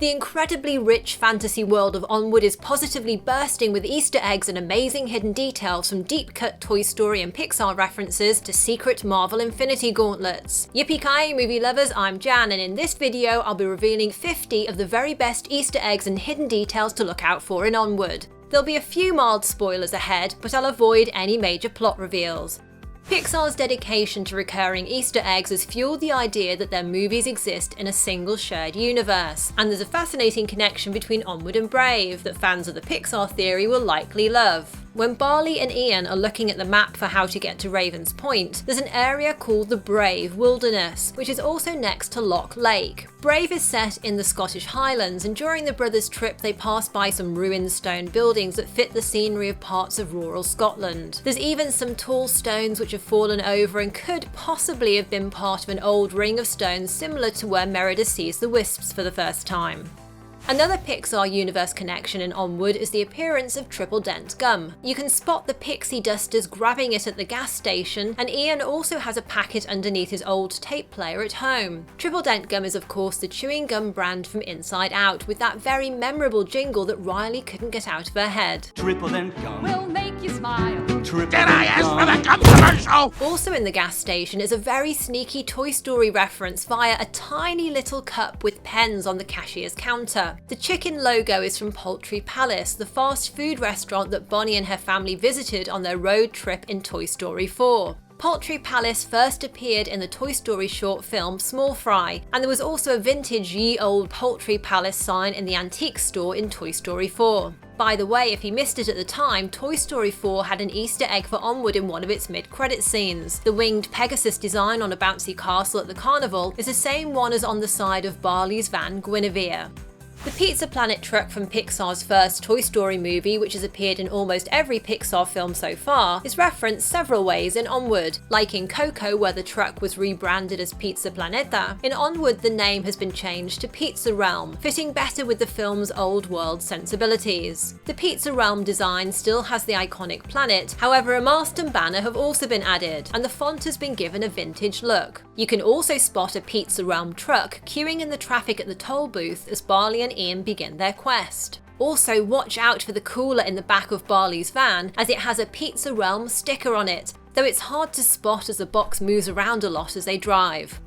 The incredibly rich fantasy world of Onward is positively bursting with Easter eggs and amazing hidden details, from deep-cut Toy Story and Pixar references to secret Marvel Infinity Gauntlets. Yippee-ki-yay movie lovers, I'm Jan, and in this video I'll be revealing 50 of the very best Easter eggs and hidden details to look out for in Onward. There'll be a few mild spoilers ahead, but I'll avoid any major plot reveals. Pixar's dedication to recurring Easter eggs has fueled the idea that their movies exist in a single shared universe, and there's a fascinating connection between Onward and Brave that fans of the Pixar theory will likely love. When Barley and Ian are looking at the map for how to get to Raven's Point, there's an area called the Brave Wilderness, which is also next to Loch Lake. Brave is set in the Scottish Highlands, and during the brothers' trip they pass by some ruined stone buildings that fit the scenery of parts of rural Scotland. There's even some tall stones which have fallen over and could possibly have been part of an old ring of stones similar to where Merida sees the wisps for the first time. Another Pixar universe connection in Onward is the appearance of TRIPLEDENT gum. You can spot the pixie dusters grabbing it at the gas station, and Ian also has a packet underneath his old tape player at home. TRIPLEDENT gum is of course the chewing gum brand from Inside Out, with that very memorable jingle that Riley couldn't get out of her head. TRIPLEDENT gum will make you smile. Did I ask for the gum commercial? Also in the gas station is a very sneaky Toy Story reference via a tiny little cup with pens on the cashier's counter. The chicken logo is from Poultry Palace, the fast food restaurant that Bonnie and her family visited on their road trip in Toy Story 4. Poultry Palace first appeared in the Toy Story short film Small Fry, and there was also a vintage Ye Olde Poultry Palace sign in the antique store in Toy Story 4. By the way, if you missed it at the time, Toy Story 4 had an Easter egg for Onward in one of its mid-credit scenes. The winged Pegasus design on a bouncy castle at the carnival is the same one as on the side of Barley's van Guinevere. The Pizza Planet truck from Pixar's first Toy Story movie, which has appeared in almost every Pixar film so far, is referenced several ways in Onward. Like in Coco, where the truck was rebranded as Pizza Planeta, in Onward the name has been changed to Pizza Realm, fitting better with the film's old world sensibilities. The Pizza Realm design still has the iconic planet, however a mast and banner have also been added, and the font has been given a vintage look. You can also spot a Pizza Realm truck queuing in the traffic at the toll booth as Barley and Ian begin their quest. Also, watch out for the cooler in the back of Barley's van, as it has a Pizza Realm sticker on it, though it's hard to spot as the box moves around a lot as they drive.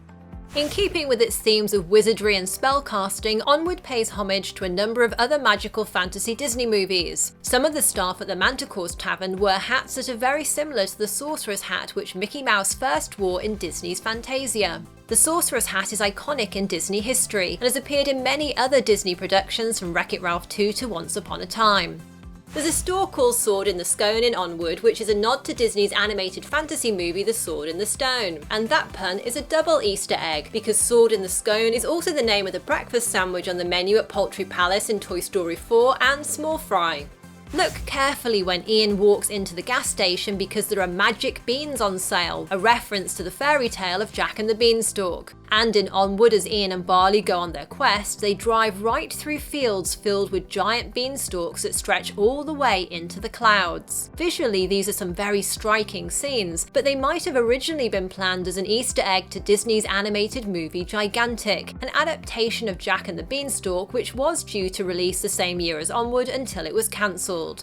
In keeping with its themes of wizardry and spellcasting, Onward pays homage to a number of other magical fantasy Disney movies. Some of the staff at the Manticore's Tavern wear hats that are very similar to the Sorcerer's hat which Mickey Mouse first wore in Disney's Fantasia. The Sorcerer's hat is iconic in Disney history and has appeared in many other Disney productions, from Wreck-It Ralph 2 to Once Upon a Time. There's a store called Sword in the Scone in Onward, which is a nod to Disney's animated fantasy movie The Sword in the Stone. And that pun is a double Easter egg, because Sword in the Scone is also the name of the breakfast sandwich on the menu at Poultry Palace in Toy Story 4 and Small Fry. Look carefully when Ian walks into the gas station, because there are magic beans on sale, a reference to the fairy tale of Jack and the Beanstalk. And in Onward, as Ian and Barley go on their quest, they drive right through fields filled with giant beanstalks that stretch all the way into the clouds. Visually, these are some very striking scenes, but they might have originally been planned as an Easter egg to Disney's animated movie Gigantic, an adaptation of Jack and the Beanstalk which was due to release the same year as Onward until it was cancelled.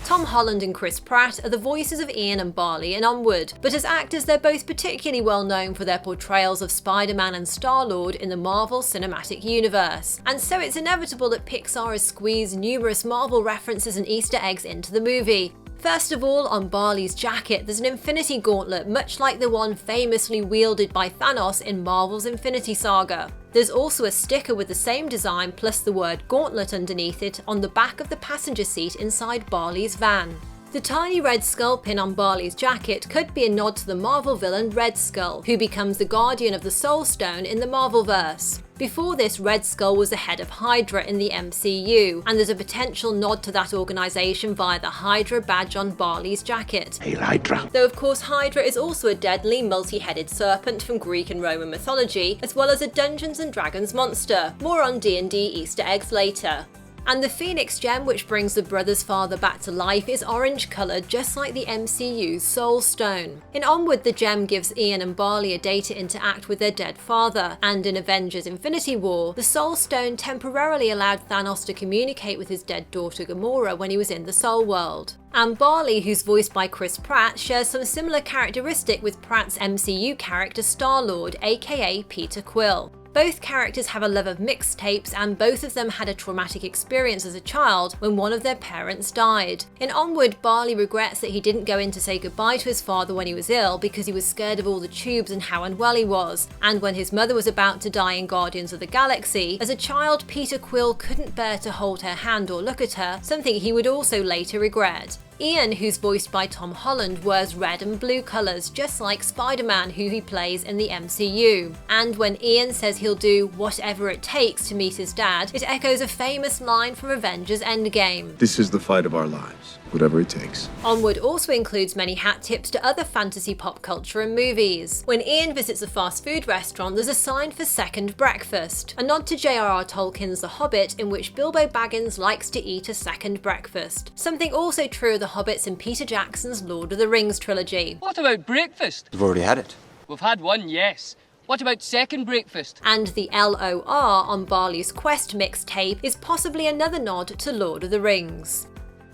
Tom Holland and Chris Pratt are the voices of Ian and Barley in Onward, but as actors they're both particularly well known for their portrayals of Spider-Man and Star-Lord in the Marvel Cinematic Universe, and so it's inevitable that Pixar has squeezed numerous Marvel references and Easter eggs into the movie. First of all, on Barley's jacket there's an Infinity Gauntlet, much like the one famously wielded by Thanos in Marvel's Infinity Saga. There's also a sticker with the same design plus the word Gauntlet underneath it on the back of the passenger seat inside Barley's van. The tiny red skull pin on Barley's jacket could be a nod to the Marvel villain Red Skull, who becomes the guardian of the Soul Stone in the Marvelverse. Before this, Red Skull was the head of Hydra in the MCU, and there's a potential nod to that organisation via the Hydra badge on Barley's jacket. Hail Hydra! Though of course Hydra is also a deadly multi-headed serpent from Greek and Roman mythology, as well as a Dungeons & Dragons monster. More on D&D Easter eggs later. And the Phoenix Gem, which brings the brother's father back to life, is orange coloured just like the MCU's Soul Stone. In Onward, the gem gives Ian and Barley a day to interact with their dead father, and in Avengers Infinity War, the Soul Stone temporarily allowed Thanos to communicate with his dead daughter Gamora when he was in the Soul World. And Barley, who's voiced by Chris Pratt, shares some similar characteristic with Pratt's MCU character Star-Lord, aka Peter Quill. Both characters have a love of mixtapes, and both of them had a traumatic experience as a child when one of their parents died. In Onward, Barley regrets that he didn't go in to say goodbye to his father when he was ill because he was scared of all the tubes and how unwell he was. And when his mother was about to die in Guardians of the Galaxy, as a child, Peter Quill couldn't bear to hold her hand or look at her, something he would also later regret. Ian, who's voiced by Tom Holland, wears red and blue colours, just like Spider-Man, who he plays in the MCU. And when Ian says he'll do whatever it takes to meet his dad, it echoes a famous line from Avengers Endgame. This is the fight of our lives, whatever it takes. Onward also includes many hat tips to other fantasy pop culture and movies. When Ian visits a fast food restaurant, there's a sign for second breakfast, a nod to J.R.R. Tolkien's The Hobbit, in which Bilbo Baggins likes to eat a second breakfast. Something also true of the Hobbits in Peter Jackson's Lord of the Rings trilogy. What about breakfast? We've already had it. We've had one, yes. What about second breakfast? And the LOR on Barley's Quest mixtape is possibly another nod to Lord of the Rings.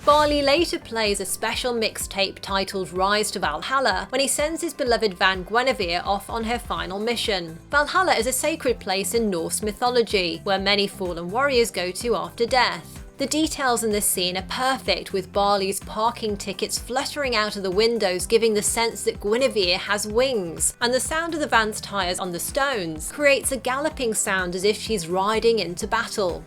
Barley later plays a special mixtape titled Rise to Valhalla when he sends his beloved Van Guinevere off on her final mission. Valhalla is a sacred place in Norse mythology, where many fallen warriors go to after death. The details in this scene are perfect, with Barley's parking tickets fluttering out of the windows, giving the sense that Guinevere has wings, and the sound of the van's tyres on the stones creates a galloping sound as if she's riding into battle.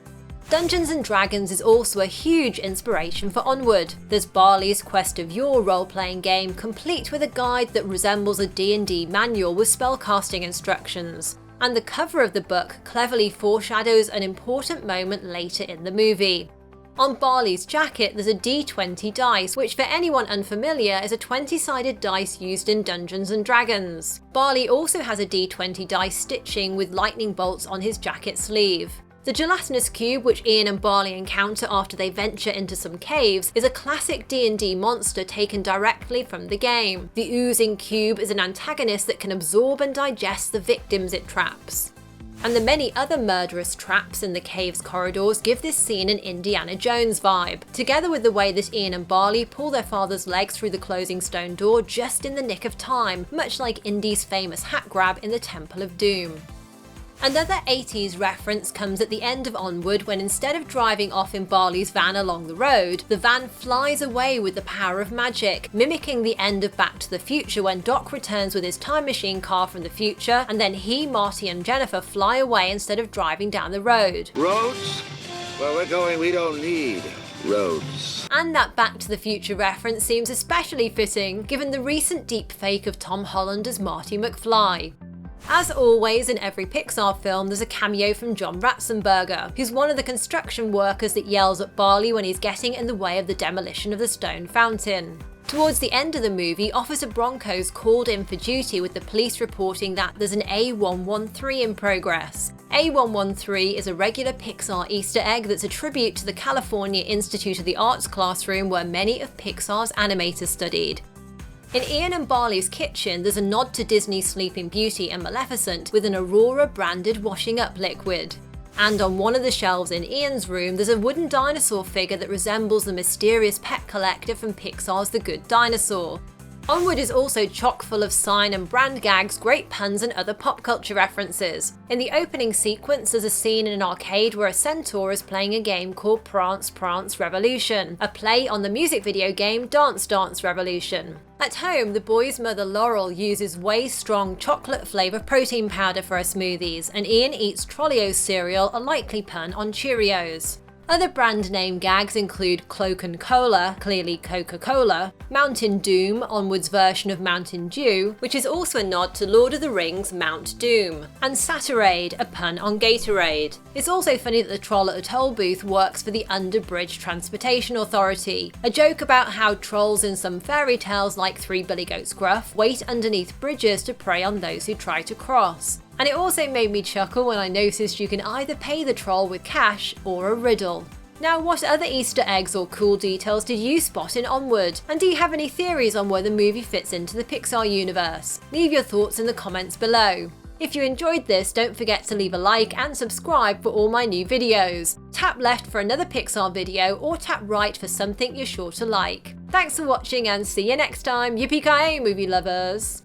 Dungeons & Dragons is also a huge inspiration for Onward. There's Barley's Quest of Yore role-playing game, complete with a guide that resembles a D&D manual with spellcasting instructions. And the cover of the book cleverly foreshadows an important moment later in the movie. On Barley's jacket, there's a D20 dice, which for anyone unfamiliar is a 20-sided dice used in Dungeons & Dragons. Barley also has a D20 dice stitching with lightning bolts on his jacket sleeve. The gelatinous cube, which Ian and Barley encounter after they venture into some caves, is a classic D&D monster taken directly from the game. The oozing cube is an antagonist that can absorb and digest the victims it traps. And the many other murderous traps in the cave's corridors give this scene an Indiana Jones vibe, together with the way that Ian and Barley pull their father's legs through the closing stone door just in the nick of time, much like Indy's famous hat grab in the Temple of Doom. Another 80s reference comes at the end of Onward when instead of driving off in Barley's van along the road, the van flies away with the power of magic, mimicking the end of Back to the Future when Doc returns with his time machine car from the future, and then he, Marty and Jennifer fly away instead of driving down the road. Roads? Where we're going, we don't need roads. And that Back to the Future reference seems especially fitting given the recent deepfake of Tom Holland as Marty McFly. As always in every Pixar film, there's a cameo from John Ratzenberger, who's one of the construction workers that yells at Barley when he's getting in the way of the demolition of the stone fountain. Towards the end of the movie, Officer Bronco's called in for duty with the police reporting that there's an A113 in progress. A113 is a regular Pixar Easter egg that's a tribute to the California Institute of the Arts classroom where many of Pixar's animators studied. In Ian and Barley's kitchen, there's a nod to Disney's Sleeping Beauty and Maleficent with an Aurora branded washing up liquid. And on one of the shelves in Ian's room, there's a wooden dinosaur figure that resembles the mysterious pet collector from Pixar's The Good Dinosaur. Onward is also chock full of sign and brand gags, great puns and other pop culture references. In the opening sequence, there's a scene in an arcade where a centaur is playing a game called Prance Prance Revolution, a play on the music video game Dance Dance Revolution. At home, the boy's mother Laurel uses Way Strong chocolate flavour protein powder for her smoothies, and Ian eats Trolleos cereal, a likely pun on Cheerios. Other brand name gags include Cloak and Cola, clearly Coca-Cola, Mountain Doom, Onward's version of Mountain Dew, which is also a nod to Lord of the Rings' Mount Doom, and Saturade, a pun on Gatorade. It's also funny that the troll at a toll booth works for the Underbridge Transportation Authority, a joke about how trolls in some fairy tales like Three Billy Goats Gruff wait underneath bridges to prey on those who try to cross. And it also made me chuckle when I noticed you can either pay the troll with cash or a riddle. Now, what other Easter eggs or cool details did you spot in Onward? And do you have any theories on where the movie fits into the Pixar universe? Leave your thoughts in the comments below. If you enjoyed this, don't forget to leave a like and subscribe for all my new videos. Tap left for another Pixar video or tap right for something you're sure to like. Thanks for watching and see you next time, yippee-ki-yay movie lovers!